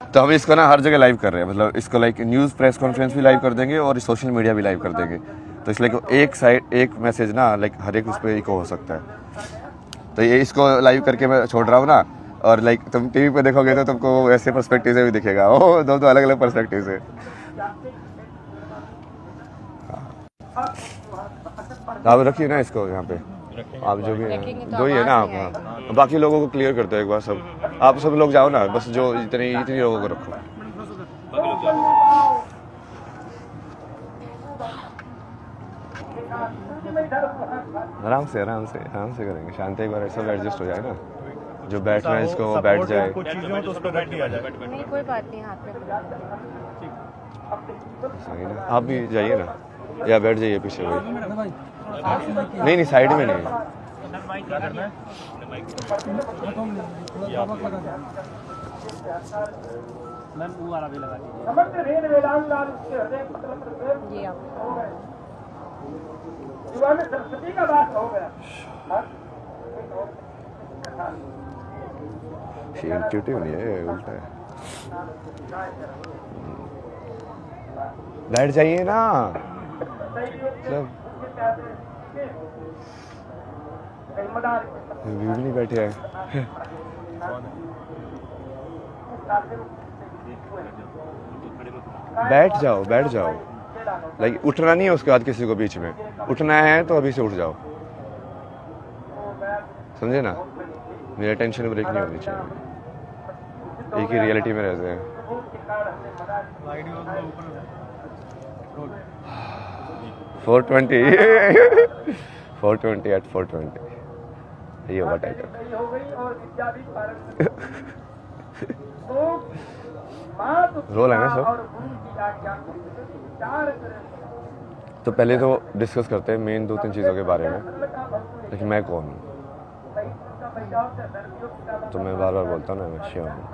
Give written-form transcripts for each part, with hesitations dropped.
तो हम इसको ना हर जगह लाइव कर रहे हैं, मतलब इसको लाइक न्यूज़ प्रेस कॉन्फ्रेंस भी लाइव कर देंगे और सोशल मीडिया भी लाइव कर देंगे। तो इसलिए एक साइड एक मैसेज ना लाइक हर एक उस पर इको हो सकता है। तो ये इसको लाइव करके मैं छोड़ रहा हूँ ना, और लाइक तुम टीवी पे देखोगे तो तुमको ऐसे पर्सपेक्टिव से भी दिखेगा, वो दो अलग अलग पर्सपेक्टिव से। आप रखिए ना इसको यहाँ पे, आप जो भी है जो ही है ना आप, बाकी लोगों को क्लियर करते हैं एक बार सब, आप सब लोग जाओ ना, बस जो इतनी लोगों को रखो। आराम से करेंगे, शांति एक बार सब एडजस्ट हो जाए ना, जो बैठना है इसको वो बैठ जाए। कुछ चीजें हो तो उस पर बैठ दिया जाए। नहीं कोई बात नहीं, हाथ में सही ना, आप भी जाइए ना, या बैठ जाइए पीछे वही। नहीं साइड में नहीं। मैम वो वाला भी लगा दीजिए। ये आप सरस्वती का बात हो गया। इंट्यूटिव नहीं है, उल्टा है। बैठ जाइए ना, मतलब भी नहीं बैठे हैं। बैठ जाओ, लाइक उठना नहीं है उसके बाद किसी को बीच में, उठना है तो अभी से उठ जाओ, समझे ना, मेरा टेंशन ब्रेक नहीं होनी चाहिए, एक ही रियलिटी में रहते हैं। 420 420 at 420 ये होगा टाइटल। रोल है ना सब। तो पहले तो डिस्कस करते हैं मेन 2-3 चीज़ों के बारे में, लेकिन मैं कौन हूँ, तो मैं बार बार बोलता हूँ ना मैं श्योर हूँ,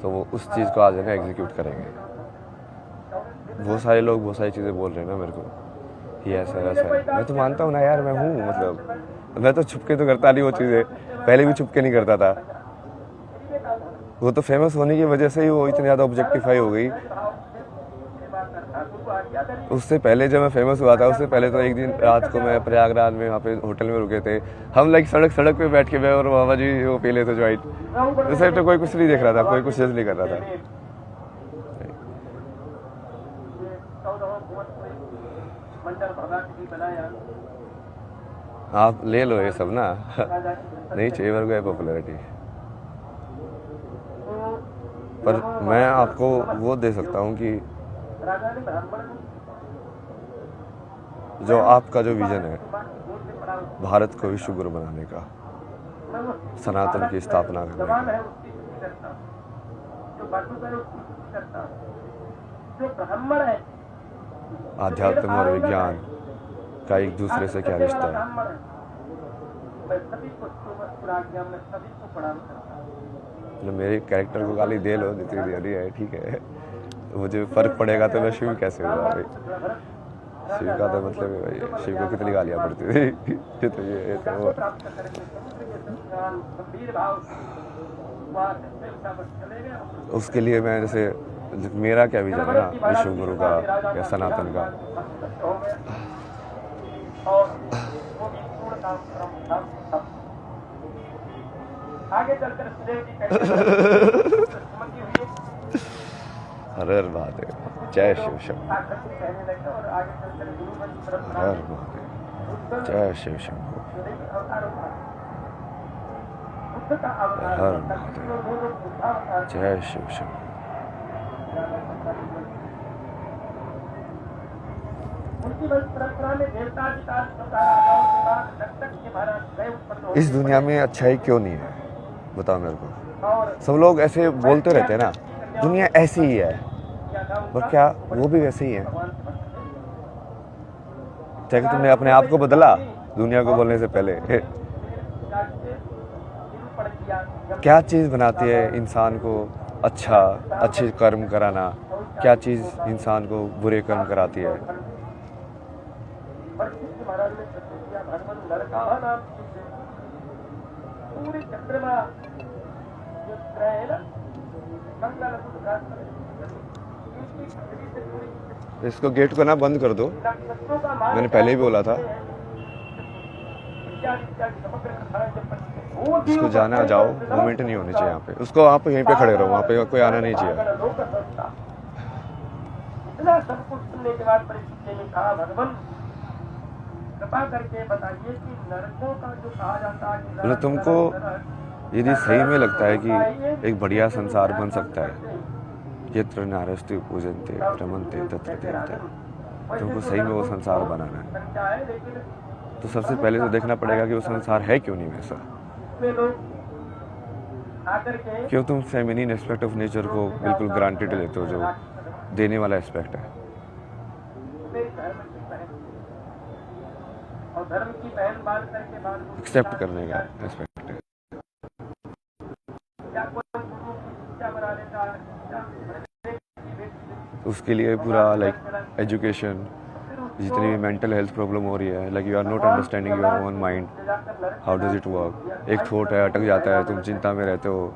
तो वो उस चीज़ को आज है ना एग्जीक्यूट करेंगे। बहुत सारे लोग बहुत सारी चीज़ें बोल रहे हैं ना मेरे को, ये ऐसा वैसा है, मैं तो मानता हूँ ना यार, मैं हूँ, मतलब मैं तो छुपके तो करता नहीं वो चीज़ें, पहले भी छुपके नहीं करता था, वो तो फेमस होने की वजह से ही वो इतनी ज़्यादा ऑब्जेक्टिफाई हो गई। उससे पहले जब मैं फेमस हुआ था, उससे पहले तो एक दिन रात को मैं प्रयागराज में वहाँ पे होटल में रुके थे हम, लाइक सड़क पे बैठ के मैं और बाबा जी वो पी लेते ज्वाइंट, उसे तो कोई कुछ नहीं देख रहा था, कोई कुछ नहीं कर रहा था। आप ले लो ये सब ना, नहीं चाहिए मेरे को ये पॉपुलैरिटी, पर मैं आपको वो दे सकता हूँ कि जो आपका जो विजन है भारत को विश्व गुरु बनाने का, सनातन की स्थापना करने का, आध्यात्म और विज्ञान का एक दूसरे से क्या रिश्ता है, मतलब मेरे कैरेक्टर को गाली दे लो जितनी दे रही है ठीक है, मुझे फर्क पड़ेगा तो मैं शिव कैसे हुआ भाई, शिव का तो मतलब है भाई, शिव को कितनी गालियाँ पड़ती थी तो ये तो उसके लिए मैं जैसे मेरा क्या विजन है ना विश्व गुरु का या सनातन का, हर बात है, जय शिव शंभू, हर बात है, जय शिव शंभू, हर बात है, जय शिव शंभू। इस दुनिया में अच्छाई क्यों नहीं है बताओ मेरे को, सब लोग ऐसे बोलते रहते हैं ना दुनिया ऐसी ही है, पर क्या वो भी वैसे ही है? चाहे तुमने अपने आप को बदला दुनिया को बोलने से पहले, क्या चीज़ बनाती है इंसान को अच्छे कर्म कराना, क्या चीज़ इंसान को बुरे कर्म कराती है? रहे हैं ना, मंगल सूत्र इसको गेट को ना बंद कर दो, मैंने पहले ही बोला था। इसको जाना जाओ, मूवमेंट नहीं होनी चाहिए यहाँ पे। उसको आप यहीं पे खड़े रहो, वहाँ पे कोई आना नहीं चाहिए। इतना सब कुछ सुनने के बाद परिस्थिति ने कहा, भगवान कृपा करके बताइए कि नरकों का जो कहा जाता है, मतलब तुमको यदि सही में लगता है कि एक बढ़िया संसार बन सकता है, यत्र नारस्ति पूजन्ते रमन्ते तत्र देवते, तुमको सही में वो संसार बनाना है, तो सबसे पहले तो देखना पड़ेगा कि वो संसार है क्यों नहीं वैसा। क्यों तुम फेमिनिन एस्पेक्ट ऑफ नेचर को बिल्कुल ग्रांटेड लेते हो, जो देने वाला एस्पेक्ट है। एक्सेप्ट करने का एस्पेक्ट है। उसके लिए पूरा लाइक एजुकेशन, जितनी भी मेंटल हेल्थ प्रॉब्लम हो रही है, like you are not understanding your own mind, how does it work. एक थॉट है, अटक जाता है, तुम चिंता में रहते हो,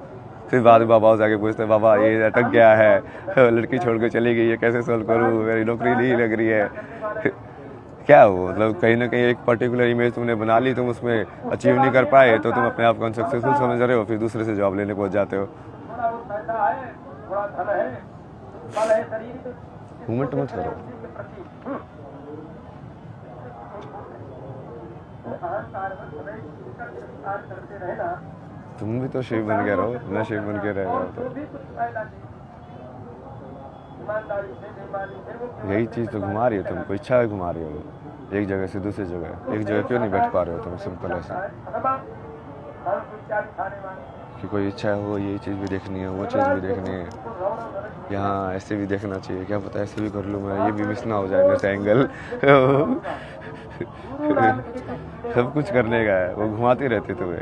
फिर बाद में बाबा जाके पूछते हैं, बाबा ये अटक गया है, लड़की छोड़ के चली गई है, कैसे सॉल्व करूँ, मेरी नौकरी नहीं लग रही है। क्या हो, मतलब कहीं ना कहीं एक पर्टिकुलर इमेज तुमने बना ली, तुम उसमें अचीव नहीं कर पाए, तो तुम अपने आप को अनसक्सेसफुल समझ रहे हो, फिर दूसरे से जॉब लेने पहुंच जाते हो। मूवमेंट मत करो। तुम भी तो शिव बन के रहो, मैं शिव बन के रह रहा हूँ, तो यही चीज़ तो घुमा रही है तुमको, इच्छा है घुमा रही हो, एक जगह से दूसरी जगह। एक जगह क्यों नहीं बैठ पा रहे हो तुम, सिंपल ऐसा कि कोई इच्छा हो, ये चीज़ भी देखनी है, वो चीज़ भी देखनी है, यहाँ ऐसे भी देखना चाहिए, क्या पता ऐसे भी कर लूँ मैं, ये भी मिस ना हो जाए मेरे से एंगल। सब कुछ करने का है, वो घुमाती रहती तुम्हें।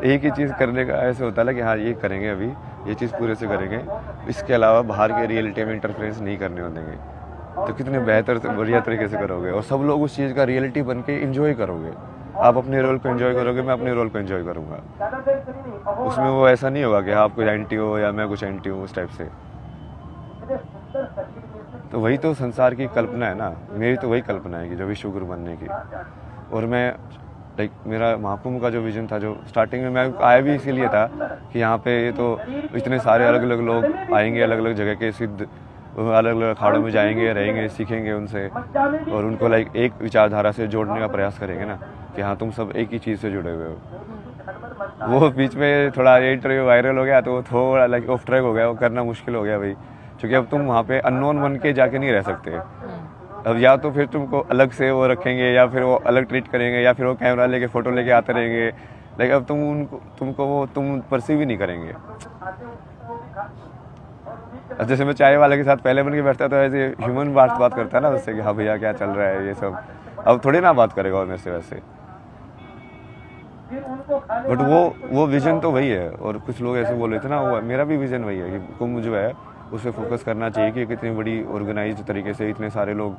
एक ही चीज़ करने का ऐसे होता है ना कि हाँ ये करेंगे, अभी ये चीज़ पूरे से करेंगे, इसके अलावा बाहर के रियलिटी में इंटरफेरेंस नहीं करने हो देंगे, तो कितने बेहतर बढ़िया तरीके से करोगे, और सब लोग उस चीज़ का रियलिटी बन के इंजॉय करोगे। आप अपने रोल को एंजॉय करोगे, मैं अपने रोल को एंजॉय करूँगा। उसमें वो ऐसा नहीं होगा कि आप कुछ एंटी हो या मैं कुछ एंटी हूँ, उस टाइप से। तो वही तो संसार की कल्पना है ना, मेरी तो वही कल्पना है कि जो विश्व गुरु बनने की। और मैं लाइक मेरा महाकुंभ का जो विजन था, जो स्टार्टिंग में मैं आया भी इसीलिए था कि यहाँ पे ये तो इतने सारे अलग अलग लोग आएंगे, अलग अलग जगह के सिद्ध अलग अलग अखाड़ों में जाएंगे, रहेंगे, सीखेंगे उनसे, और उनको लाइक एक विचारधारा से जोड़ने का प्रयास करेंगे ना कि हाँ तुम सब एक ही चीज़ से जुड़े हुए हो। वो बीच में थोड़ा ये इंटरव्यू वायरल हो गया, तो वो थोड़ा लाइक ऑफ ट्रैक हो गया, वो करना मुश्किल हो गया भाई, क्योंकि अब तुम वहाँ पे अननोन बन के जाके नहीं रह सकते। अब या तो फिर तुमको अलग से वो रखेंगे, या फिर वो अलग ट्रीट करेंगे, या फिर वो कैमरा लेके फ़ोटो लेके आते रहेंगे, लेकिन अब तुमको वो तुम परसीव ही नहीं करेंगे। अब जैसे मैं चाय वाले के साथ पहले बन के बैठता था, ऐसे ह्यूमन बात करता है ना उससे कि हाँ भैया क्या चल रहा है ये सब, अब थोड़ी ना बात करेगा वो मेरे से वैसे। बट वो विजन तो वही है। और कुछ लोग ऐसे बोल रहे थे ना, वो मेरा भी विजन वही है कि कुंभ जो है उस पर फोकस करना चाहिए कि कितनी बड़ी ऑर्गेनाइज तरीके से इतने सारे लोग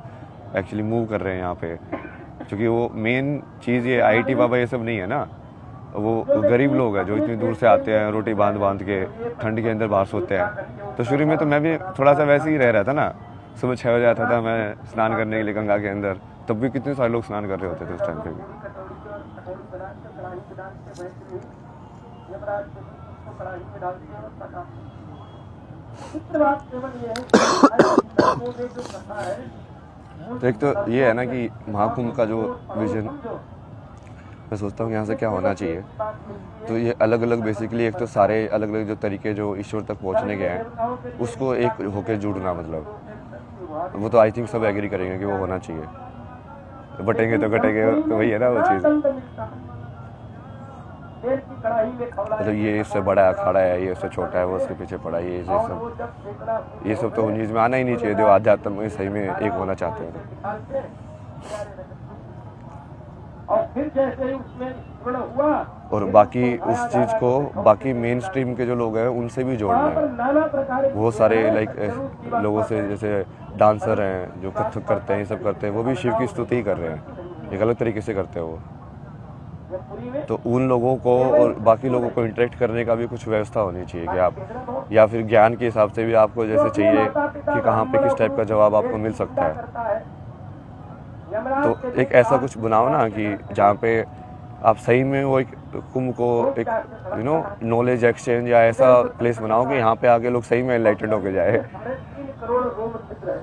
एक्चुअली मूव कर रहे हैं यहाँ पे, क्योंकि वो मेन चीज़ ये IIT बाबा ये सब नहीं है ना, वो गरीब लोग हैं जो इतनी दूर से आते हैं, रोटी बांध के ठंड के अंदर बाहर सोते हैं। तो शुरू में तो मैं भी थोड़ा सा वैसे ही रह रहा था ना, सुबह 6 बजे आता था मैं स्नान करने के लिए गंगा के अंदर, तब भी कितने सारे लोग स्नान कर रहे होते थे उस टाइम पे भी। तो एक तो ये है ना कि महाकुंभ का जो विजन, मैं सोचता हूँ यहाँ से क्या होना चाहिए, तो ये अलग अलग बेसिकली एक तो सारे अलग अलग जो तरीके जो ईश्वर तक पहुँचने के हैं उसको एक होके जुड़ना, मतलब वो तो आई थिंक सब एग्री करेंगे कि वो होना चाहिए। बटेंगे तो घटेंगे, तो वही है ना वो चीज़। मतलब ये इससे बड़ा अखाड़ा है, ये इससे छोटा है, वो उसके पीछे पड़ा है, ये सब तो उन चीज़ में आना ही नहीं चाहिए जो आध्यात्म में सही में एक होना चाहते हैं। और बाकी उस चीज़ को बाकी मेन स्ट्रीम के जो लोग हैं उनसे भी जोड़ना है। बहुत सारे लाइक लोगों से, जैसे डांसर हैं जो कथक करते हैं, ये सब करते हैं, वो भी शिव की स्तुति ही कर रहे हैं, एक अलग तरीके से करते हैं वो। जयपुरी में तो उन लोगों को और बाकी लोगों को इंटरेक्ट करने का भी कुछ व्यवस्था होनी चाहिए कि आप, या फिर ज्ञान के हिसाब से भी आपको जैसे चाहिए कि कहाँ पे किस टाइप का जवाब आपको मिल सकता है, तो एक ऐसा कुछ बनाओ ना कि जहाँ पे आप सही में वो एक कुंभ को एक नॉलेज एक्सचेंज या ऐसा प्लेस बनाओ कि यहाँ पे आके लोग सही में एनलाइटेंड होके जाए, 3 करोड़ रोम छिद्र है।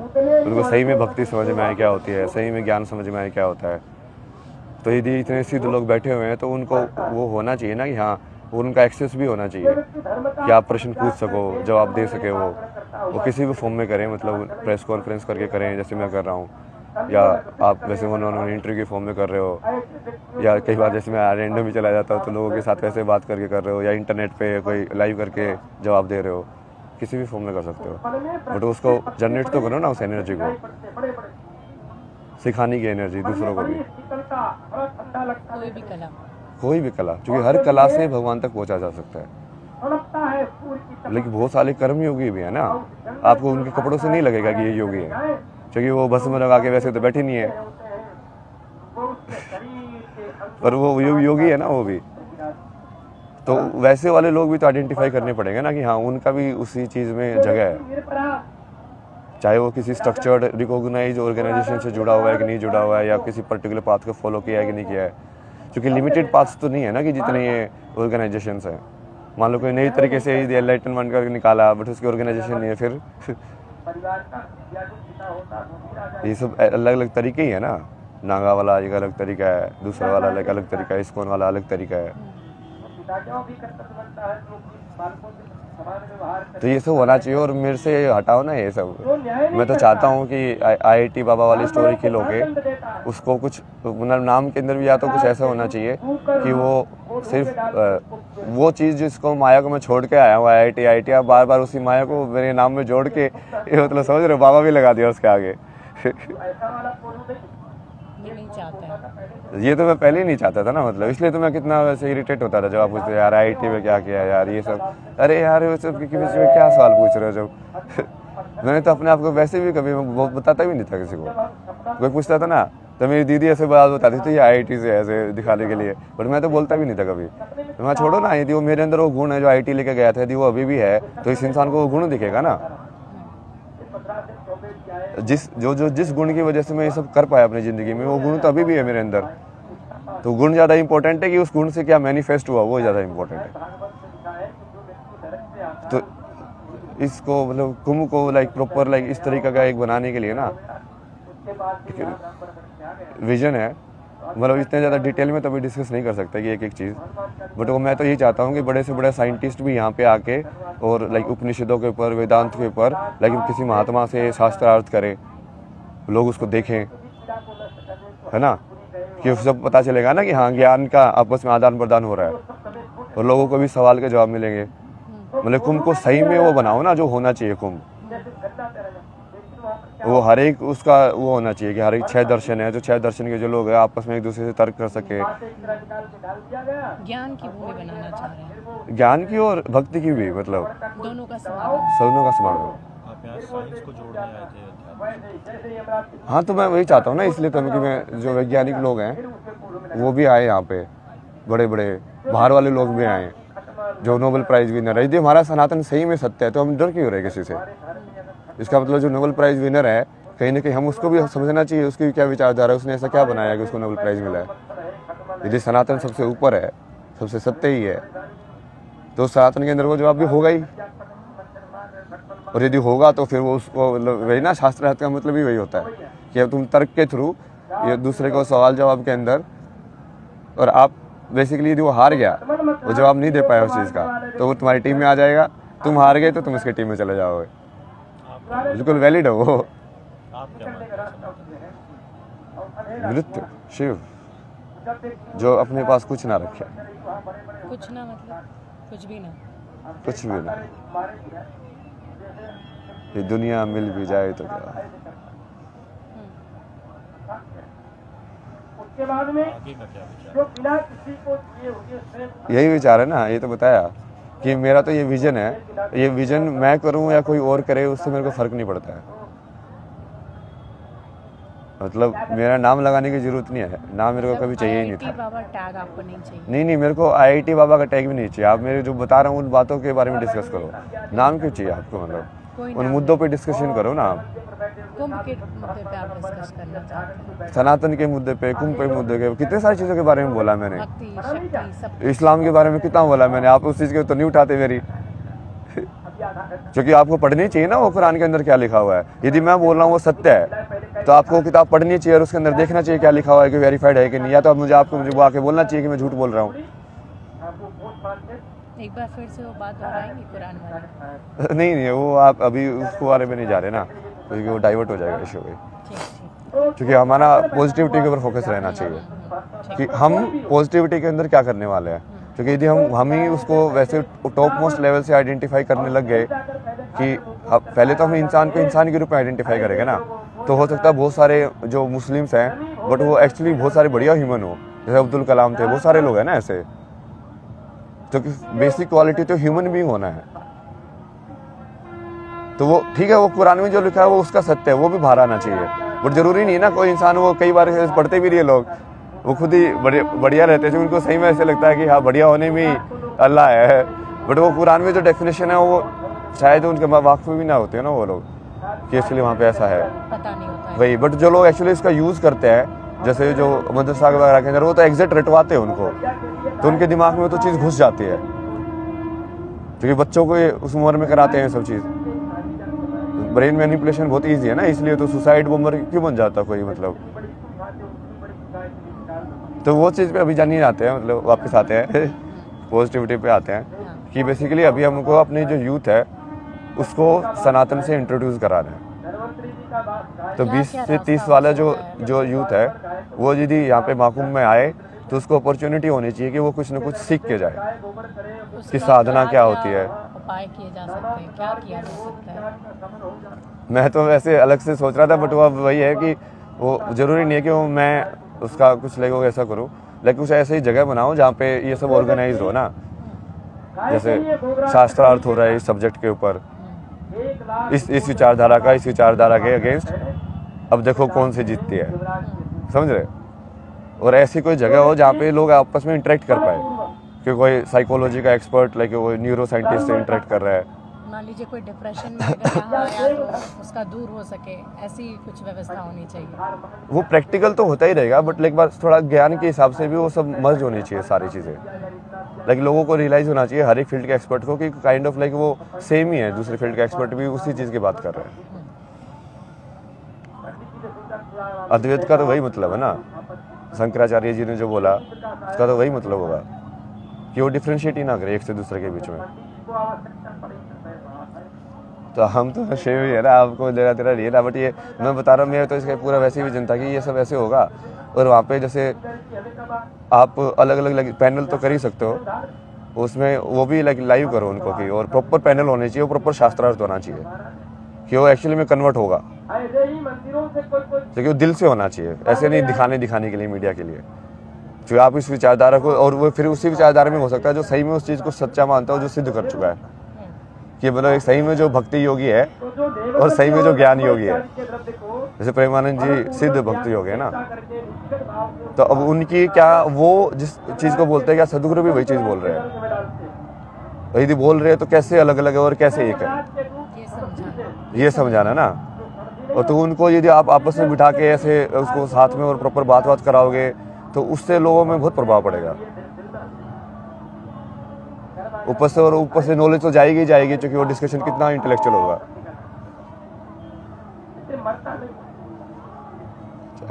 उतने उनको सही में भक्ति समझ में आए क्या होती है, सही में ज्ञान समझ में आए क्या होता है। तो यदि इतने सिद्ध लोग बैठे हुए हैं तो उनको वो होना चाहिए ना कि हाँ, उनका एक्सेस भी होना चाहिए कि आप प्रश्न पूछ सको, जवाब दे सके। वो किसी भी फॉर्म में करें, मतलब प्रेस कॉन्फ्रेंस करके करें जैसे मैं कर रहा हूँ, या आप वैसे उन्होंने इंटरव्यू के फॉर्म में कर रहे हो, या कई बार जैसे मैं रैंडम भी चला जाता हूँ तो लोगों के साथ वैसे बात करके कर रहे हो, या इंटरनेट पे कोई लाइव करके जवाब दे रहे हो, किसी भी फॉर्म में कर सकते हो। बट उसको जनरेट तो करो ना उस एनर्जी को, सिखाने की एनर्जी दूसरों को भी। कोई भी कला। कोई भी कला, क्योंकि हर कला से भगवान तक पहुंचा जा सकता है। लेकिन बहुत सारे कर्म योगी भी है ना, आपको उनके कपड़ों से नहीं लगेगा कि ये योगी है, क्योंकि वो बस में लगा के वैसे तो बैठे नहीं है, पर वो योगी है ना वो भी। तो वैसे वाले लोग भी तो आइडेंटिफाई करने पड़ेंगे ना कि हाँ, उनका भी उसी चीज में जगह है, चाहे वो किसी स्ट्रक्चर्ड रिकॉग्नाइज ऑर्गेनाइजेशन से जुड़ा हुआ है कि नहीं जुड़ा हुआ है, या किसी पर्टिकुलर पाथ को फॉलो किया है कि नहीं किया है, क्योंकि लिमिटेड पाथ्स तो नहीं है ना कि जितने ये ऑर्गेनाइजेशंस हैं। मान लो कोई नई तरीके से एनलाइटनमेंट करके निकाला, बट उसकी ऑर्गेनाइजेशन नहीं है, फिर ये सब अलग अलग तरीके ही है ना। नागा वाला एक अलग तरीका है, दूसरा वाला अलग तरीका है, इस्कॉन वाला अलग तरीका है। तो ये सब होना चाहिए, और मेरे से हटाओ ना ये सब। मैं तो चाहता हूँ कि IIT बाबा वाली स्टोरी खिल होके उसको कुछ मतलब नाम के अंदर भी या तो कुछ ऐसा होना चाहिए कि वो सिर्फ वो चीज़ जिसको माया को मैं छोड़ के आया हूँ, IIT आप बार बार उसी माया को मेरे नाम में जोड़ के, ये मतलब समझ रहे हो, बाबा भी लगा दिया उसके आगे। ये नहीं चाहते हैं। ये तो मैं पहले ही नहीं चाहता था ना, मतलब इसलिए तो मैं कितना वैसे इरिटेट होता था जब आप पूछते यार IIT में क्या किया यार, ये सब। अरे यार वो सब के बीच में क्या सवाल पूछ रहे हो जब मैंने तो अपने आप को वैसे भी कभी मैं बताता भी नहीं था किसी को। कोई पूछता था ना तो मेरी दीदी ऐसे बात बताती थी IIT से ऐसे दिखाने के लिए, बट मैं तो बोलता भी नहीं था कभी। तो मैं छोड़ो ना, यदि वो मेरे अंदर वो गुण है जो IIT लेके गया था, यदि वो अभी भी है तो इस इंसान को वो गुण दिखेगा ना, जिस गुण की वजह से मैं ये सब कर पाया अपनी ज़िंदगी में, वो गुण तो अभी भी है मेरे अंदर। तो गुण ज़्यादा इंपॉर्टेंट है कि उस गुण से क्या मैनिफेस्ट हुआ, वो ज़्यादा इंपॉर्टेंट है। तो इसको मतलब कुंभ को प्रॉपर इस तरीके का एक बनाने के लिए ना विजन है, मतलब इतने ज़्यादा डिटेल में तो अभी डिस्कस नहीं कर सकता कि एक चीज़, बट वो मैं तो यही चाहता हूँ कि बड़े से बड़े साइंटिस्ट भी यहाँ पे आके और उपनिषदों के ऊपर, वेदांत के ऊपर किसी महात्मा से शास्त्रार्थ करें, लोग उसको देखें, है ना, कि सब पता चलेगा ना कि हाँ, ज्ञान का आपस में आदान प्रदान हो रहा है और लोगों को भी सवाल के जवाब मिलेंगे। मतलब कुंभ को सही में वो बनाओ ना जो होना चाहिए कुंभ, वो हर एक उसका वो होना चाहिए कि हर एक 6 दर्शन है, जो 6 दर्शन के जो लोग हैं आपस में एक दूसरे से तर्क कर सके। ज्ञान की भूमि बनाना चाह रहे हैं, ज्ञान की और भक्ति की भी, मतलब दोनों का समागम। दोनों का समागम। आप यहाँ साइंस को जोड़ने आए थे। हाँ, तो मैं वही चाहता हूँ ना, इसलिए तो कि मैं जो वैज्ञानिक लोग हैं वो भी आए यहाँ पे, बड़े बड़े बाहर वाले लोग भी आए जो नोबेल प्राइज विनर है। यदि हमारा सनातन सही में सत्य है तो हम डर क्यों रहे किसी से? इसका मतलब जो नोबेल प्राइज विनर है, कहीं ना कहीं हम उसको भी समझना चाहिए, उसकी क्या विचारधारा है, उसने ऐसा क्या बनाया कि उसको नोबेल प्राइज मिला है। यदि सनातन सबसे ऊपर है, सबसे सत्य ही है, तो सनातन के अंदर वो जवाब भी होगा ही, और यदि होगा तो फिर वो उसको वही ना, शास्त्रार्थ का मतलब ही वही होता है कि अब तुम तर्क के थ्रू ये दूसरे को सवाल जवाब के अंदर, और आप बेसिकली यदि वो हार गया, वो जवाब नहीं दे पाया उस चीज़ का, तो वो तुम्हारी टीम में आ जाएगा, तुम हार गए तो तुम उसकी टीम में चले जाओगे। बिल्कुल वैलिड है वो। आप क्या मानते हैं? नृत्य शिव जो अपने पास कुछ ना रखे, कुछ ना मतलब कुछ भी ना, कुछ भी ना, ये दुनिया मिल भी जाए तो क्या। उसके बाद में आगे का क्या विचार? जो बिना किसी को दिए हुए स्वयं यही विचार है ना, ये तो बताया कि मेरा तो ये विजन है, ये विजन मैं करूं या कोई और करे उससे मेरे को फर्क नहीं पड़ता है। मतलब मेरा नाम लगाने की जरूरत नहीं है, नाम मेरे को कभी चाहिए ही नहीं IIT था। बाबा टैग आपको नहीं चाहिए? नहीं, मेरे को IIT बाबा का टैग भी नहीं चाहिए। आप मेरे जो बता रहा हूँ उन बातों के बारे में डिस्कस करो। नाम क्यों चाहिए आपको? मतलब कोई उन नाम मुद्दों पे डिस्कशन करो ना आप। कुंभ के मुद्दे पे आप डिस्कस करना चाहते हैं? सनातन के मुद्दे पे, कुंभ के मुद्दे के, कितने सारी चीज़ों के बारे में बोला मैंने। भक्ति, शक्ति, सब इस्लाम के बारे में कितना बोला मैंने, आप उस चीज़ के तो नहीं उठाते मेरी। क्योंकि आपको पढ़नी चाहिए ना वो कुरान के अंदर क्या लिखा हुआ है। यदि मैं बोल रहा हूँ वो सत्य है तो आपको किताब पढ़नी चाहिए और उसके अंदर देखना चाहिए क्या लिखा हुआ है कि वेरीफाइड है कि नहीं। या तो आपको मुझे वो आके बोलना चाहिए कि मैं झूठ बोल रहा हूँ। एक बार फिर से वो बात दोहराएंगे कुरान वाली? नहीं, वो आप अभी उसको बारे में नहीं जा रहे ना, क्योंकि वो डाइवर्ट हो जाएगा इशू पे। ठीक। क्योंकि हमारा पॉजिटिविटी के ऊपर फोकस रहना चाहिए कि हम पॉजिटिविटी के अंदर क्या करने वाले हैं। क्योंकि यदि हम ही उसको वैसे टॉप मोस्ट लेवल से आइडेंटिफाई करने लग गए कि पहले तो हम इंसान को इंसान के रूप में आइडेंटिफाई करेंगे ना, तो हो सकता है बहुत सारे जो मुस्लिम्स हैं बट वो एक्चुअली बहुत सारे बढ़िया ह्यूमन हो, जैसे अब्दुल कलाम थे, बहुत सारे लोग हैं ना ऐसे। तो बेसिक क्वालिटी तो ह्यूमन बीइंग होना है। तो वो ठीक है, वो कुरान में जो लिखा है वो उसका सत्य है, वो भी बाहर आना चाहिए। बट जरूरी नहीं है ना कोई इंसान, वो कई बार पढ़ते भी नहीं लोग, वो खुद ही बढ़िया रहते हैं, उनको सही में ऐसे लगता है कि हाँ बढ़िया होने में ही अल्लाह है। बट वो कुरान में जो डेफिनेशन है वो शायद उनके वाक़ में भी ना होते हैं ना वो लोग कि एक्चुअली वहाँ पे ऐसा है, पता नहीं होता है। वही। बट जो लोग एक्चुअली इसका यूज़ करते हैं, जैसे जो मदरसा वगैरह के अंदर, वो तो एग्जैक्ट रटवाते हैं उनको, तो उनके दिमाग में वो तो चीज़ घुस जाती है। क्योंकि बच्चों को उस उम्र में कराते हैं सब चीज़। ब्रेन मैनिपुलेशन बहुत ईजी है ना, इसलिए तो सुसाइड बॉम्बर क्यों बन जाता कोई, मतलब। तो वो चीज़ पे अभी जान नहीं आते हैं, मतलब वापस आते हैं पॉजिटिविटी पे आते हैं कि बेसिकली अभी हमको अपनी जो यूथ है उसको सनातन से इंट्रोड्यूस कराना है। तो 20 से 30 वाला जो यूथ है वो यदि यहाँ पे महाकुंभ में आए तो उसको अपॉर्चुनिटी होनी चाहिए कि वो कुछ ना कुछ सीख के जाए कि साधना क्या होती है। उपाय किए जा सकते हैं, क्या किया जा सकता है? मैं तो वैसे अलग से सोच रहा था, बट वो अब वही है कि वो ज़रूरी नहीं है कि वो मैं उसका कुछ लेके ऐसा करूँ, लेकिन कुछ ऐसी जगह बनाऊँ जहाँ पे ये सब ऑर्गेनाइज हो ना। जैसे शास्त्रार्थ हो रहा है इस सब्जेक्ट के ऊपर, इस विचारधारा का इस विचारधारा के अगेंस्ट, अब देखो कौन सी जीतती है, समझ रहे। और ऐसी कोई जगह हो जहाँ पे लोग आपस में इंटरेक्ट कर पाए, कि कोई साइकोलॉजी का एक्सपर्ट लाइक वो न्यूरो साइंटिस्ट से इंटरेक्ट कर रहा है। मान लीजिए कोई डिप्रेशन में अगर यहाँ आया तो उसका दूर हो सके, ऐसी कुछ व्यवस्था होनी चाहिए। वो प्रैक्टिकल तो होता ही रहेगा, बट लाइक बार थोड़ा ज्ञान के हिसाब से भी वो सब मर्ज होनी चाहिए सारी चीज़ें। लाइक लोगों को रियलाइज होना चाहिए हर एक फील्ड के एक्सपर्ट को कि काइंड ऑफ लाइक वो सेम ही है, दूसरे फील्ड के एक्सपर्ट भी उसी चीज़ की बात कर रहे हैं। अद्वैत का तो वही मतलब है ना, शंकराचार्य जी ने जो बोला उसका तो वही मतलब होगा कि वो डिफ्रेंशिएट ही ना करे एक से दूसरे के बीच में। तो हम तो शेव ही है ना, आपको लेना तेरा नहीं है ना। बट ये मैं बता रहा हूँ, मैं तो इसका पूरा वैसे भी जनता कि ये सब ऐसे होगा। और वहाँ पे जैसे आप अलग अलग पैनल तो कर ही सकते हो, उसमें वो भी लाइव करो उनको कि, और प्रॉपर पैनल होने चाहिए, वो प्रॉपर शास्त्रार्थ होना चाहिए कि वो एक्चुअली में कन्वर्ट होगा, क्योंकि वो दिल से होना चाहिए, ऐसे नहीं दिखाने के लिए, मीडिया के लिए। जो आप इस विचारधारा को, और वो फिर उसी विचारधारा में हो सकता है जो सही में उस चीज़ को सच्चा मानता हो, जो सिद्ध कर चुका है कि मतलब एक सही में जो भक्ति योगी है और सही में जो ज्ञान योगी है। जैसे प्रेमानंद जी सिद्ध भक्ति योगी है ना, तो अब उनकी क्या, वो जिस चीज़ को बोलते हैं क्या सदगुरु भी वही चीज़ बोल रहे हैं। यदि बोल रहे हैं तो कैसे अलग अलग है और कैसे एक है, ये समझाना ना। और तो उनको यदि आप आपस में बिठा के ऐसे उसको साथ में और प्रॉपर बात कराओगे तो उससे लोगों में बहुत प्रभाव पड़ेगा। ऊपर से नॉलेज तो जाएगी ही जाएगी, क्योंकि वो डिस्कशन कितना इंटेलेक्चुअल होगा।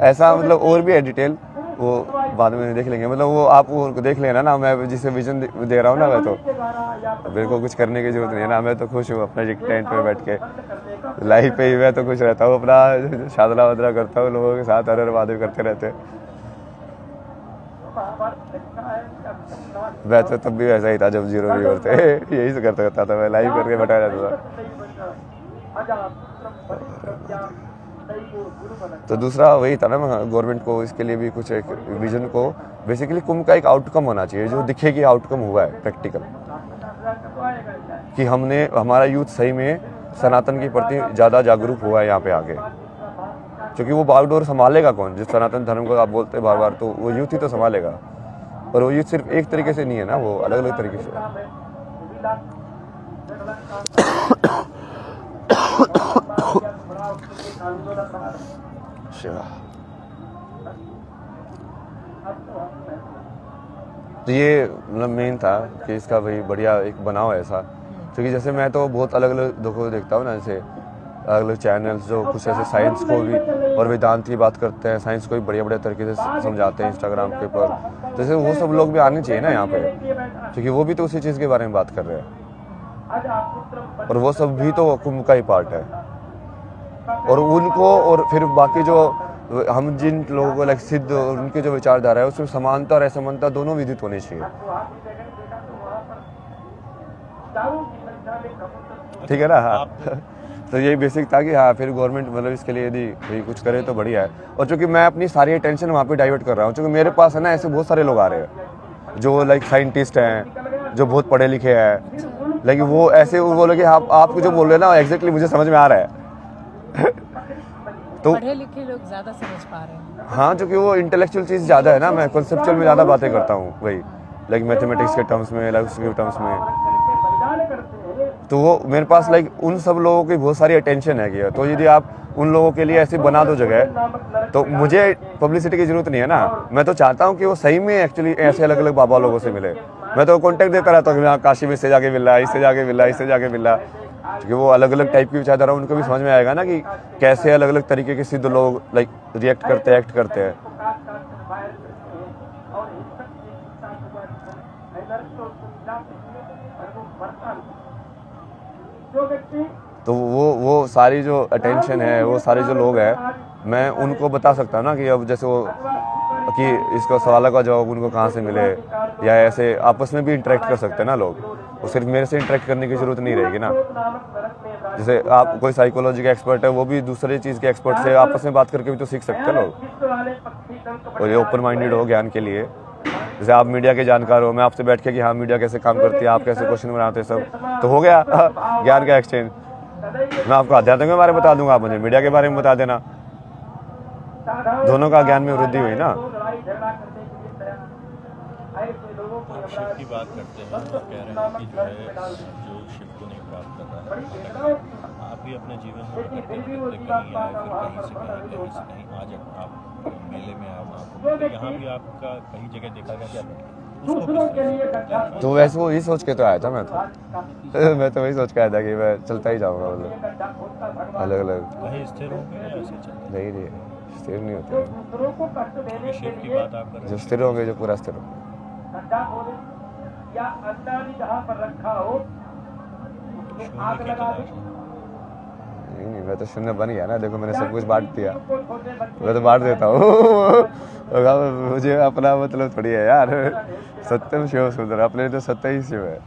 ऐसा मतलब और भी है डिटेल, वो बाद में देख लेंगे। मतलब वो आप वो देख लेना ना, मैं जिसे विजन दे रहा हूँ ना, मैं तो मेरे को कुछ करने की जरूरत नहीं है ना। मैं तो खुश हूँ अपना टेंट पे बैठ के लाइव पे ही, मैं तो खुश रहता हूँ, अपना शादरा वादरा करता हूँ लोगों के साथ, हर बातें करते रहते। मैं तो तब भी वैसा ही था जब 0 व्यूअर थे, यही से करता था मैं, लाइव करके बैठा रहता था। तो दूसरा वही था ना, गवर्नमेंट को इसके लिए भी कुछ एक विजन को, बेसिकली कुंभ का एक आउटकम होना चाहिए जो दिखे कि आउटकम हुआ है प्रैक्टिकल, कि हमारा यूथ सही में सनातन के प्रति ज़्यादा जागरूक हुआ है यहाँ पे आके। क्योंकि वो बागडोर संभालेगा कौन? जिस सनातन धर्म को आप बोलते हैं बार बार, तो वो यूथ ही तो संभालेगा। और वो यूथ सिर्फ एक तरीके से नहीं है ना, वो अलग अलग तरीके से है। तो ये मतलब मेन था कि इसका भाई बढ़िया एक बनाओ ऐसा, क्योंकि जैसे मैं तो बहुत अलग अलग देखो देखता हूँ ना, जैसे अलग अलग चैनल्स जो कुछ ऐसे साइंस को भी और वेदांत की बात करते हैं, साइंस को भी बढ़िया बढ़िया तरीके से समझाते हैं इंस्टाग्राम के ऊपर। जैसे वो सब लोग भी आने चाहिए ना यहाँ पे, क्योंकि वो भी तो उसी चीज़ के बारे में बात कर रहे हैं, और वो सब भी तो कुंभ का ही पार्ट है। और उनको और फिर बाकी जो हम जिन लोगों को लाइक सिद्ध और उनके जो विचारधारा है उसमें समानता और असमानता दोनों विदित होनी चाहिए, ठीक है ना? हाँ तो यही बेसिक था कि हाँ फिर गवर्नमेंट मतलब इसके लिए यदि कोई कुछ करे तो बढ़िया है। और चूंकि मैं अपनी सारी अटेंशन वहाँ पे डाइवर्ट कर रहा हूँ, क्योंकि मेरे पास है ना ऐसे बहुत सारे लोग आ रहे हैं जो लाइक साइंटिस्ट हैं, जो बहुत पढ़े लिखे हैं, लेकिन वो ऐसे वो बोले कि आप जो बोल रहे हैं ना एग्जैक्टली मुझे समझ में आ रहा है। तो पढ़े लिखे लोग ज़्यादा समझ पा रहे हैं। हाँ, क्योंकि वो इंटेलेक्चुअल चीज़ ज़्यादा है ना, मैं कॉन्सेप्चुअल में ज़्यादा बातें करता हूँ, वही लाइक मैथमेटिक्स के टर्म्स में, लाइक उसके टर्म्स में। तो वो मेरे पास लाइक उन सब लोगों की बहुत सारी अटेंशन है कि, तो यदि आप उन लोगों के लिए ऐसी बना दो जगह, तो मुझे पब्लिसिटी की जरूरत नहीं है ना। मैं तो चाहता हूँ कि वो सही में एक्चुअली ऐसे अलग अलग बाबा लोगों से मिले। मैं तो कॉन्टैक्ट देता रहता हूँ कि हाँ काशी में इससे जाके मिल रहा है, इससे जाके मिल रहा है, इससे जाके मिल रहा है, क्योंकि वो अलग अलग टाइप की विचारधारा उनको भी समझ में आएगा ना कि कैसे अलग अलग तरीके के सिद्ध लोग लाइक रिएक्ट करते हैं, एक्ट करते हैं। तो वो सारी जो अटेंशन है, वो सारे जो लोग हैं, मैं उनको बता सकता हूँ ना कि अब जैसे वो कि इसका सवाल का जवाब उनको कहाँ से मिले, या ऐसे आपस में भी इंटरेक्ट कर सकते हैं ना लोग। वो सिर्फ मेरे से इंटरेक्ट करने की जरूरत नहीं रहेगी ना। जैसे आप कोई साइकोलॉजी का एक्सपर्ट है, वो भी दूसरे चीज़ के एक्सपर्ट से आपस में बात करके भी तो सीख सकते हैं लोग। और ये ओपन माइंडेड हो ज्ञान के लिए। जैसे आप मीडिया के जानकार हो, मैं आपसे बैठ के कि हाँ मीडिया कैसे काम करती है, आप कैसे क्वेश्चन बनाते हैं, सब तो हो गया ज्ञान का एक्सचेंज। मैं आपको आध्यात्म के बारे में बता दूंगा, आप मुझे मीडिया के बारे में बता देना, दोनों का ज्ञान में वृद्धि हुई ना। शिव की बात करते हैं तो कह रहे हैं कि जो है जो शिव को नहीं प्राप्त कर रहा है, आप भी अपने जीवन में करते कहीं आए, फिर कहीं से कहीं आज आप मेले में आए, तो यहाँ भी आपका कहीं जगह देखा गया क्या? तो वैसे वो यही सोच के तो आया था मैं तो वही सोच के आया था कि मैं चलता ही जाऊँगा, मतलब अलग अलग कहीं स्थिर होंगे या ऐसे चलते? नहीं स्थिर नहीं होते, शिव की बात आप कर रहे जो स्थिर होंगे, जो पूरा स्थिर होंगे। या अंदाजी जहाँ पर रखा हो आग लगा दे। नहीं, मैं तो शून्य बन गया ना, देखो मैंने सब कुछ बांट दिया, मैं तो बांट देता हूँ। मुझे अपना मतलब थोड़ी है यार, सत्यम शिव सुंदर, अपने तो सत्य ही शिव है।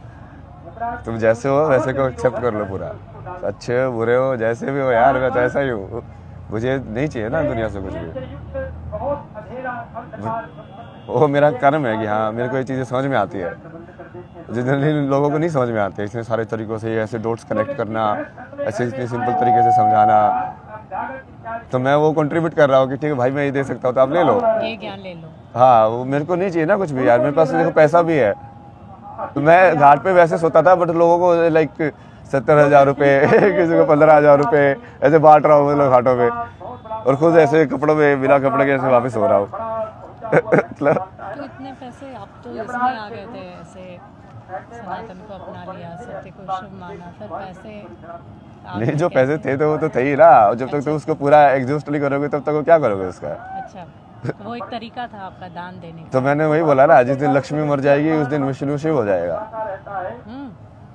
तुम जैसे हो वैसे को एक्सेप्ट कर लो पूरा, अच्छे हो बुरे हो जैसे भी हो यार, मैं तो ऐसा ही हूँ। मुझे नहीं चाहिए ना दुनिया से कुछ भी, वो मेरा कर्म है कि हाँ मेरे को ये चीज़ें समझ में आती है, जितने लोगों को नहीं समझ में आती है। इतने सारे तरीकों से ऐसे डॉट्स कनेक्ट करना, ऐसे इतने सिंपल तरीके से समझाना, तो मैं वो कंट्रीब्यूट कर रहा हूँ कि ठीक है भाई मैं ये दे सकता हूँ तो आप ले लो, ये ज्ञान ले लो। हाँ वो मेरे को नहीं चाहिए ना कुछ भी यार, मेरे पास देखो पैसा भी है। तो मैं घाट पे वैसे सोता था, बट लोगों को लाइक 70,000 रुपये किसी को 15,000 रुपये ऐसे बांट रहा हूँ मतलब घाटों पे, और खुद ऐसे कपड़ों में बिना कपड़े के ऐसे वापस हो रहा हूँ। मतलब तो इतने पैसे आप तो इसमें आ गए थे, ऐसे सनातन को अपना लिया, सत्य को शुभ माना, फिर पैसे नहीं, जो पैसे थे तो वो तो थे ही ना, जब तक तो उसको पूरा एग्जॉस्ट नहीं करोगे तब तक वो क्या करोगे उसका। अच्छा, तो वो एक तरीका था आपका दान देने का। तो मैंने वही बोला ना, जिस दिन लक्ष्मी मर जाएगी उस दिन विष्णु शिव हो जाएगा।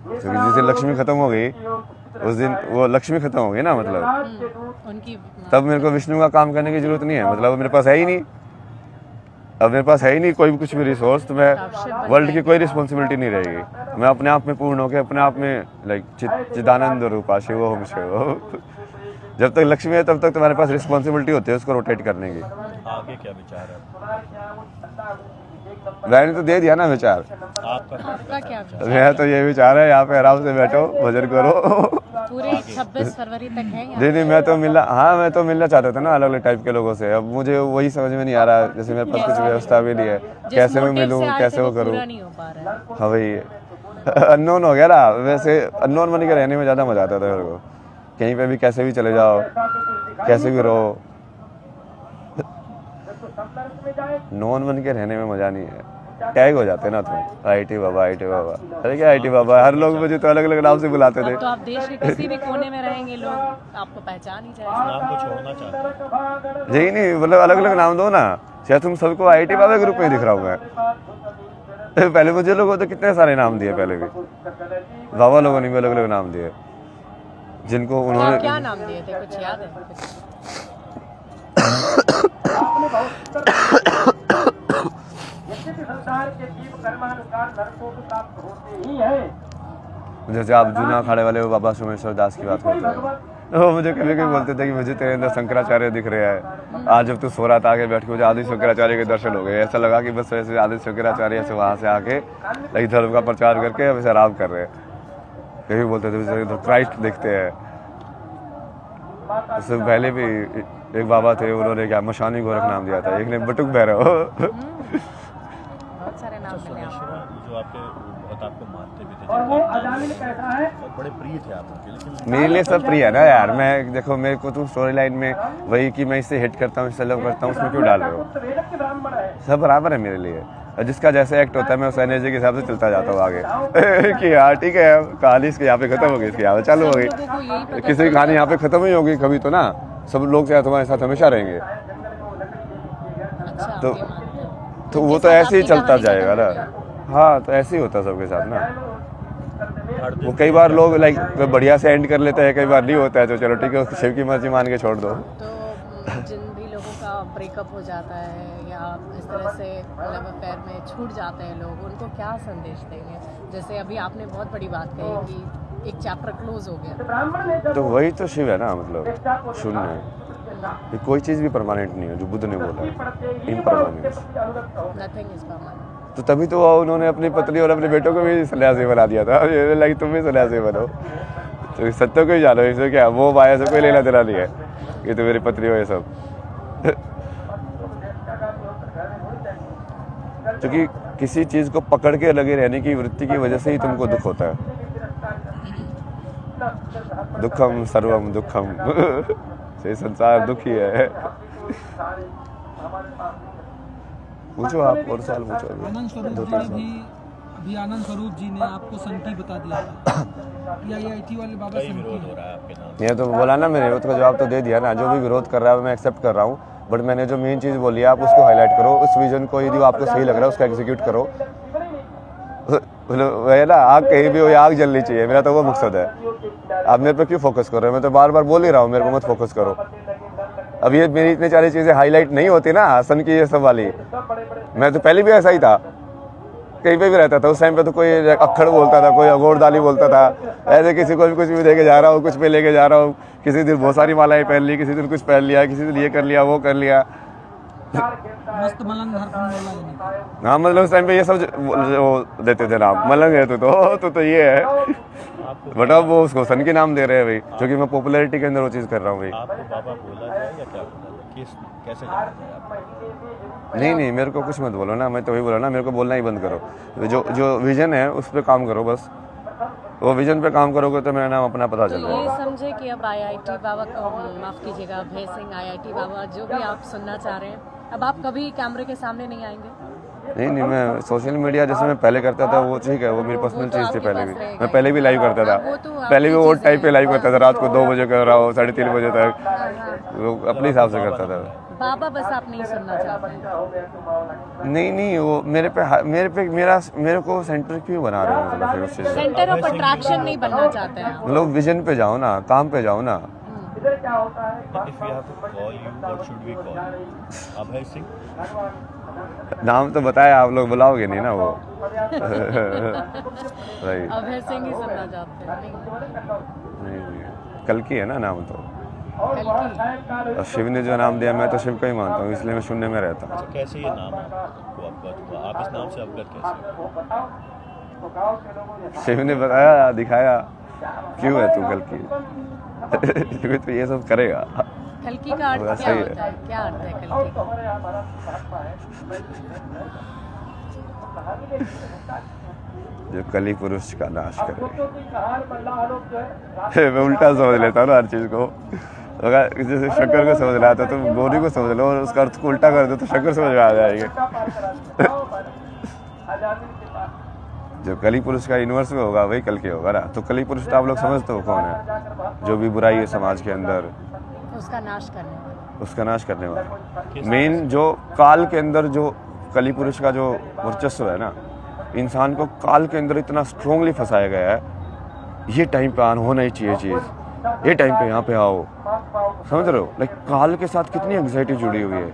क्योंकि जिस दिन लक्ष्मी खत्म हो गई उस दिन वो लक्ष्मी खत्म हो गई ना, मतलब उनकी तब मेरे को विष्णु का काम करने की जरूरत नहीं है, मतलब मेरे पास है ही नहीं, अब मेरे पास है ही नहीं कोई भी कुछ भी रिसोर्स, तो मैं वर्ल्ड की कोई रिस्पॉन्सिबिलिटी नहीं रहेगी। मैं अपने आप में पूर्ण होकर अपने आप में लाइक चिदानंद रूपा शिव ओम शिव। जब तक लक्ष्मी है तब तक तुम्हारे पास रिस्पॉन्सिबिलिटी होती है उसको रोटेट करने की। आगे क्या विचार है? मैंने तो दे दिया ना विचार, आपका क्या मेरा तो ये विचार है यहाँ पे आराम से बैठो, भजन करो, पूरे 26 फरवरी तक है यहाँ? नहीं, मैं तो मिलना चाहता था ना अलग अलग टाइप के लोगों से। अब मुझे वही समझ में नहीं आ रहा, जैसे मेरे पास कुछ व्यवस्था भी नहीं है, कैसे मैं मिलूँ, कैसे वो करूँ। नहीं हो पा रहा है। हाँ भाई, अननोन हो गया ना। वैसे अननोन बन के रहने में ज़्यादा मजा आता था मेरे को। कहीं पे भी कैसे भी चले जाओ, कैसे भी रहो, नॉन बन के रहने में मजा नहीं है। टैग हो जाते ना तुम, आईटी बाबा, आईटी बाबा। अरे क्या आईटी बाबा, हर लोग मुझे तो अलग अलग नाम से बुलाते थे। अब तो आप देश के किसी भी कोने में रहेंगे, लोग आपको पहचान ही जाएंगे। नाम को छोड़ना चाहते हैं। यही नहीं, मतलब अलग अलग नाम दो ना। शायद तुम सबको आईटी बाबा के रूप में दिख रहा हूँ मैं। पहले मुझे लोगों तो कितने सारे नाम दिए, पहले भी बाबा लोगों ने भी अलग अलग नाम दिए, जिनको उन्होंने क्या नाम दिए थे, कुछ याद है? संसार के जीव कर्मानुसार नरकों को प्राप्त होते ही है। जैसे आप जूना अखाड़े वाले वो बाबा सोमेश्वर दास की बात करते हैं, वो मुझे कभी कभी बोलते थे कि मुझे तेरे अंदर शंकराचार्य दिख रहा है। आज जब तू सो रहा था आके बैठ के मुझे आदि शंकराचार्य के दर्शन हो गए। ऐसा लगा कि बस वैसे आदि शंकराचार्य से वहाँ से आके नई धर्म का प्रचार करके अब ऐसे आराम कर रहे हैं। कभी बोलते थे तो क्राइस्ट देखते हैं। इससे पहले भी एक बाबा थे, उन्होंने क्या मशानी गोरख नाम दिया था, एक ने बटुक भैरव। बहुत सारे नाम मिले आपको। जो आपके बहुत आपको मानते भी थे, और वो अजामिल कैसा है? और बड़े प्रिय थे आप उनके, लेकिन मेरे लिए सब प्रिय है ना यार। मैं देखो, मेरे को तुम स्टोरी लाइन में वही कि मैं इससे हिट करता हूँ, इससे लव करता हूँ, उसमें क्यों डाल रहे हो? वेदक के ब्राह्मण है। सब बराबर है मेरे लिए। और जिसका जैसे एक्ट होता है मैं उस एनर्जी के हिसाब से चलता जाता हूँ आगे। कि यार ठीक है, कहानी इसके यहाँ पे खत्म हो गई, इसके यहाँ पे चालू हो लोगों को यही गई। पता किसी की कहानी यहाँ पे खत्म ही होगी कभी तो ना। सब लोग चाहे तुम्हारे साथ हमेशा रहेंगे, अच्छा तो ये मानते हैं। तो वो जिसके तो साथ ऐसे ही आपकी चलता कहानी जाएगा खत्म ना। हो गई। हाँ, तो ऐसे ही होता है सबके साथ ना। हर दिन वो कई बार लोग लाइक बढ़िया से एंड कर लेते हैं, कई बार नहीं होता है, तो चलो ठीक है, शिव की मर्जी मान के छोड़ दो। तो जिन भी लोगों का ब्रेकअप हो जाता है या इस तरह से लव अफेयर में छूट जाते हैं लोग, उनको क्या संदेश देंगे? जैसे अभी आपने बहुत बड़ी बात कही कि एक चैप्टर क्लोज हो गया। ब्राह्मण ने जब तो वही तो शिव है ना, मतलब शून्य। ये कोई चीज भी परमानेंट नहीं है, जो बुद्ध ने बोला है, इम्परमानेंट। Nothing is permanent. तो तभी तो उन्होंने अपनी पत्नी और अपने बेटों को भी सन्यासी बना दिया था। ये लाइक तुम भी सन्यासी बनो, तो सत्य को ही जानो। इससे क्या वो माया से कोई लेना देना नहीं है कि तो मेरी पत्नी हो ये सब। क्योंकि किसी चीज को पकड़ के लगे रहने की वृत्ति की वजह से ही तुमको दुख होता है। दुखम सर्वम दुखम। ये संसार दुखी है। पूछो आप, और सवाल पूछो। आनंद स्वरूप जी ने भी अभी आनंद स्वरूप जी ने आपको संकी बता दिया था कि आईआईटी वाले बाबा कई संकी विरोध हैं। हो रहा है आपके नाम। ये तो बोला ना, मैंने उसका जवाब तो दे दिया ना। जो भी विरोध कर रहा है मैं एक्सेप्ट कर रहा हूँ, बट मैंने जो मेन चीज़ बोली है आप उसको हाईलाइट करो। उस विजन को यदि आपको सही लग रहा है उसका एग्जीक्यूट करो। वही ना, आग कहीं भी हो या आग जलनी चाहिए, मेरा तो वो मकसद है। आप मेरे पे क्यों फोकस कर रहे हो? मैं तो बार बार बोल ही रहा हूँ, मेरे को मत फोकस करो। अब ये मेरी इतनी सारी चीज़ें हाईलाइट नहीं होती ना, हसन की ये सब वाली। मैं तो पहले भी ऐसा ही था, कहीं पे भी रहता था। उस टाइम पे तो कोई अक्खड़ बोलता था, कोई अगोरदाली बोलता था, ऐसे किसी को भी कुछ भी देके जा रहा हूँ, कुछ पे लेके जा रहा हूँ। किसी दिन बहुत सारी मालाएं पहन ली, किसी दिन कुछ पहन लिया, किसी दिन ये कर लिया, वो कर लिया। मस्त मलंग हरफन वाला यानी। हाँ, मतलब उस टाइम पे ये सब वो देते थे नाम। मलंग है तो ये है। बट अब वो उसको सन के नाम दे रहे हैं भाई, क्योंकि मैं पॉपुलैरिटी के अंदर वो चीज़ कर रहा हूँ भाई। आपको बाबा बोला जाए या क्या बोला जाए? कैसे जाना जाए आपको? नहीं, मेरे को कुछ मत बोलो ना। मैं तो वही बोला ना, मेरे को बोलना ही बंद करो। जो विजन है उस पर काम करो बस। वो विजन पे काम करोगे तो मेरा नाम अपना पता तो चल ये जाएगा। समझे कि अब आईआईटी बाबा को, माफ़ कीजिएगा, अभय सिंह आईआईटी बाबा जो भी आप सुनना चाह रहे हैं, अब आप कभी कैमरे के सामने नहीं आएंगे? नहीं, मैं सोशल मीडिया जैसे मैं पहले करता था वो ठीक है, वो मेरी पर्सनल चीज़ थी। पहले भी मैं पहले भी लाइव करता था। पहले भी वो टाइप पे लाइव करता था, रात को 2 बजे कर रहा हूँ, 3:30 बजे तक। वो अपने हिसाब से करता था। बाबा बस आप नहीं सुनना चाहते हैं? नहीं, वो मेरे को सेंटर क्यों बना रहे हो? मतलब फिर उस चीज़ से सेंटर ऑफ अट्रैक्शन नहीं बनना चाहते हैं आप? मतलब विजन पे जाओ ना, काम पे जाओ ना। इधर क्या होता है? If we have to call you, what should we call you? Abhay Singh? नाम तो बताया, आप लोग बुलाओगे नहीं ना वो। भाई अभय सिंह ही सुनना चाहते हैं? नहीं, कल की है ना नाम तो। कल और शिव ने जो नाम दिया, मैं तो शिव को ही मानता हूँ, इसलिए मैं शून्य में रहता हूँ। अच्छा, कैसे ये नाम आपको अवगत हुआ? आप इस नाम से अवगत कैसे हुए? शिव ने बताया, दिखाया, क्यों है तू कल की? क्योंकि तू ये सब करेगा। कल्कि का अर्थ वैसा क्या ही है। होता है? क्या अर्थ है कल्कि का? जो कली पुरुष का नाश करे। मैं उल्टा समझ लेता हूँ ना हर चीज को। अगर जैसे शंकर को समझ रहा था तो गौरी को समझ लो, और उसका अर्थ को उल्टा कर दो तो शंकर समझ में आ जाएंगे। जो कली पुरुष का यूनिवर्स में होगा वही कल के होगा ना। तो कली पुरुष तो आप लोग समझते हो कौन है? जो भी बुराई है समाज के अंदर, उसका नाश करने वाला। उसका नाश करने वाला। मेन जो काल के अंदर जो कली पुरुष का जो वर्चस्व है ना, इंसान को काल के अंदर इतना स्ट्रोंगली फंसाया गया है, ये टाइम पे ऑन होना ही चाहिए चीज़, ये टाइम पे यहाँ पे आओ, समझ रहे हो? लाइक काल के साथ कितनी एंग्जाइटी जुड़ी हुई है।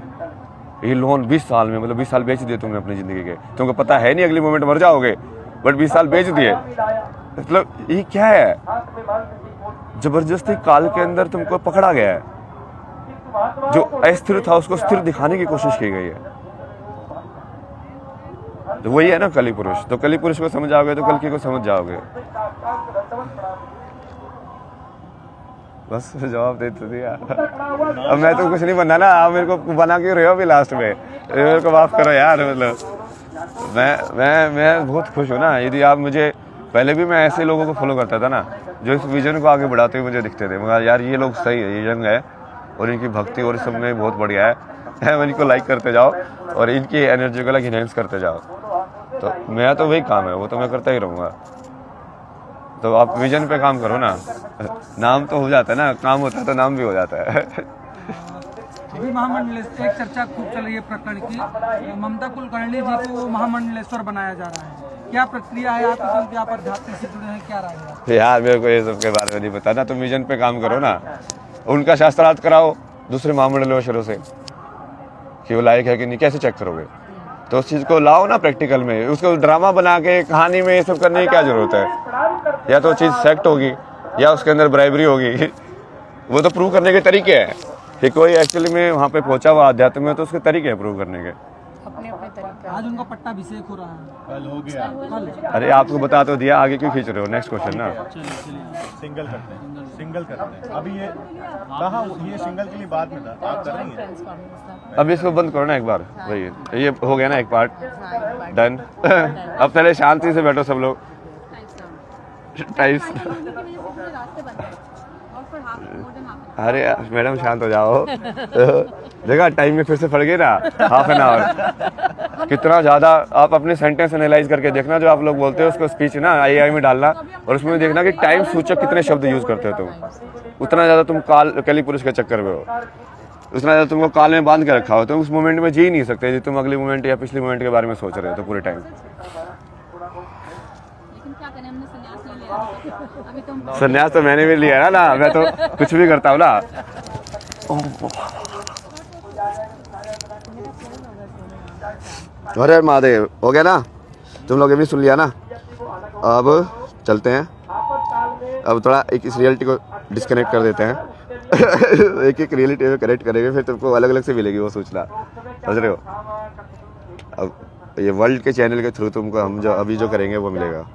ये लोन 20 साल में, मतलब 20 साल बेच दिए तुमने अपनी ज़िंदगी के, तुमको पता है नहीं अगली मोमेंट मर जाओगे, बट 20 साल बेच दिए। मतलब ये क्या है? जबरदस्ती काल के अंदर तुमको पकड़ा गया है। जो अस्थिर था उसको स्थिर दिखाने की कोशिश की गई है। तो वही है ना कली पुरुष। तो कली पुरुष को समझ आओगे तो कल्कि को समझ जाओगे। बस जवाब दे तो दिया। अब मैं तो कुछ नहीं बनना ना, आप मेरे को बना क्यों रहे हो अभी लास्ट में? मेरे को माफ करो यार। मतलब मैं बहुत खुश हूँ ना। यदि आप मुझे, पहले भी मैं ऐसे लोगों को फॉलो करता था ना जो इस विजन को आगे बढ़ाते हुए मुझे दिखते थे, मगर यार ये लोग सही है, ये यंग है और इनकी भक्ति और सब में बहुत बढ़िया है। इनको लाइक करते जाओ और इनकी एनर्जी को इनहेंस करते जाओ। तो मेरा तो वही काम है, वो तो मैं करता ही रहूँगा। तो आप विजन पे काम करो ना, नाम तो हो जाता है ना, काम होता है तो नाम भी हो जाता है। अभी महामंडलेश्वर एक चर्चा खूब चल रही है प्रकरण की, ममता कुलकर्णी जी को महामंडलेश्वर बनाया जा रहा है, क्या प्रक्रिया है? आप क्योंकि आप अध्यात्म से जुड़े हैं, क्या राय है? यार मेरे को ये सब के बारे में नहीं पता ना। तुम विजन पे काम करो ना, उनका शास्त्रार्थ कराओ दूसरे महामंडलेश्वरों से कि वो लायक है कि नहीं, कैसे चेक करोगे? तो उस चीज़ को लाओ ना प्रैक्टिकल में। उसको ड्रामा बना के कहानी में ये सब करने की क्या जरूरत है? या तो चीज़ सेक्ट होगी या उसके अंदर ब्राइबरी होगी। वो तो प्रूव करने के तरीके हैं कि कोई एक्चुअली में वहाँ पे पहुंचा हुआ अध्यात्म में, तो उसके तरीके हैं प्रूव करने के। अपने अपने तरीके। आज उनका पट्टाभिषेक हो रहा है, कल हो गया। कल। अरे आपको बता तो दिया, आगे क्यों खींच रहे हो? नेक्स्ट क्वेश्चन ना। सिंगल करते हैं, सिंगल करते हैं। अभी ये कहाँ, ये सिंगल के लिए बाद में था, आप कर रही हैं? अब इसको बंद करो ना एक बार। भाई ये हो गया ना एक पार्ट, हाँ, एक बार। डन। अब पहले शांति से बैठो सब लोग। टाइम्स अरे मैडम शांत हो जाओ। देखा टाइम में फिर से फट गए ना, हाफ एन आवर। कितना ज़्यादा आप अपने सेंटेंस एनालाइज करके देखना, जो आप लोग बोलते हो उसको स्पीच ना AI में डालना, और उसमें देखना कि टाइम सूचक कितने शब्द यूज़ करते हो तुम। उतना ज़्यादा तुम कली पुरुष के चक्कर में हो, उतना ज़्यादा तुमको काल में बांध के रखा हो। तुम उस मोमेंट में जी ही नहीं सकते यदि तुम अगली मोमेंट या पिछली मोमेंट के बारे में सोच रहे हो तो पूरे टाइम। संन्यास तो मैंने भी लिया है ना, मैं तो कुछ भी करता हूँ ना। अरे महादेव, हो गया ना? तुम लोग ये भी सुन लिया ना? अब चलते हैं। अब थोड़ा एक इस रियलिटी को डिस्कनेक्ट कर देते हैं। एक एक रियलिटी में कनेक्ट करेंगे, फिर तुमको अलग अलग से मिलेगी वो सूचना, समझ रहे हो? अब ये वर्ल्ड के चैनल के थ्रू तुमको हम जो अभी जो करेंगे वो मिलेगा।